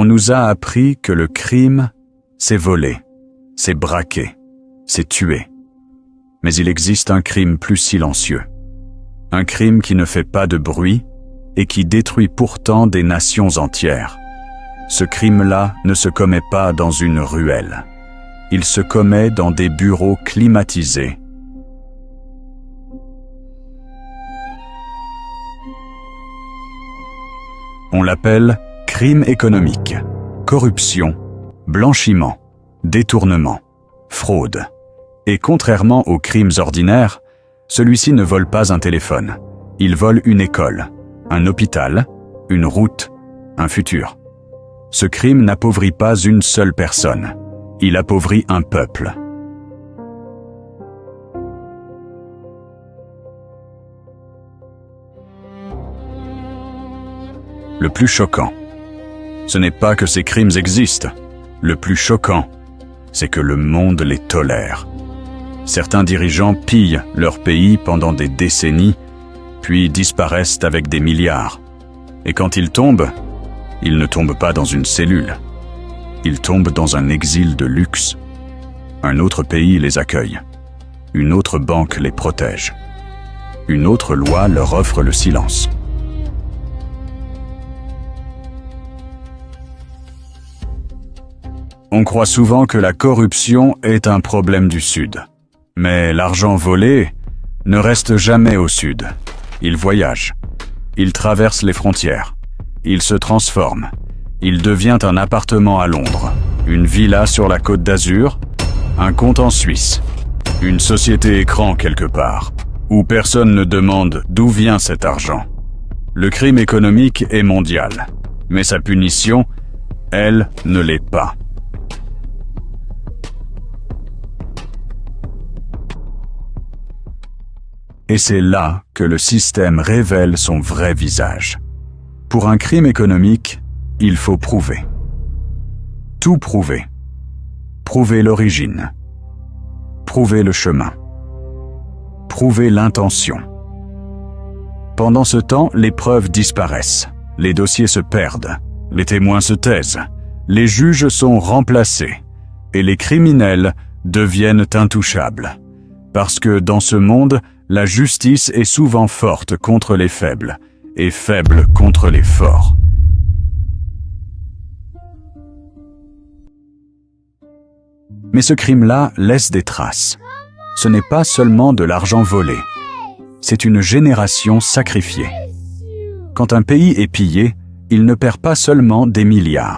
On nous a appris que le crime, c'est voler, c'est braquer, c'est tuer. Mais il existe un crime plus silencieux. Un crime qui ne fait pas de bruit et qui détruit pourtant des nations entières. Ce crime-là ne se commet pas dans une ruelle. Il se commet dans des bureaux climatisés. On l'appelle crime économique, corruption, blanchiment, détournement, fraude. Et contrairement aux crimes ordinaires, celui-ci ne vole pas un téléphone. Il vole une école, un hôpital, une route, un futur. Ce crime n'appauvrit pas une seule personne. Il appauvrit un peuple. Le plus choquant, ce n'est pas que ces crimes existent. Le plus choquant, c'est que le monde les tolère. Certains dirigeants pillent leur pays pendant des décennies, puis disparaissent avec des milliards. Et quand ils tombent, ils ne tombent pas dans une cellule. Ils tombent dans un exil de luxe. Un autre pays les accueille. Une autre banque les protège. Une autre loi leur offre le silence. On croit souvent que la corruption est un problème du Sud. Mais l'argent volé ne reste jamais au Sud. Il voyage. Il traverse les frontières. Il se transforme. Il devient un appartement à Londres, une villa sur la Côte d'Azur, un compte en Suisse, une société écran quelque part, où personne ne demande d'où vient cet argent. Le crime économique est mondial, mais sa punition, elle, ne l'est pas. Et c'est là que le système révèle son vrai visage. Pour un crime économique, il faut prouver. Tout prouver. Prouver l'origine. Prouver le chemin. Prouver l'intention. Pendant ce temps, les preuves disparaissent. Les dossiers se perdent. Les témoins se taisent. Les juges sont remplacés. Et les criminels deviennent intouchables. Parce que dans ce monde, la justice est souvent forte contre les faibles et faible contre les forts. Mais ce crime-là laisse des traces. Ce n'est pas seulement de l'argent volé. C'est une génération sacrifiée. Quand un pays est pillé, il ne perd pas seulement des milliards.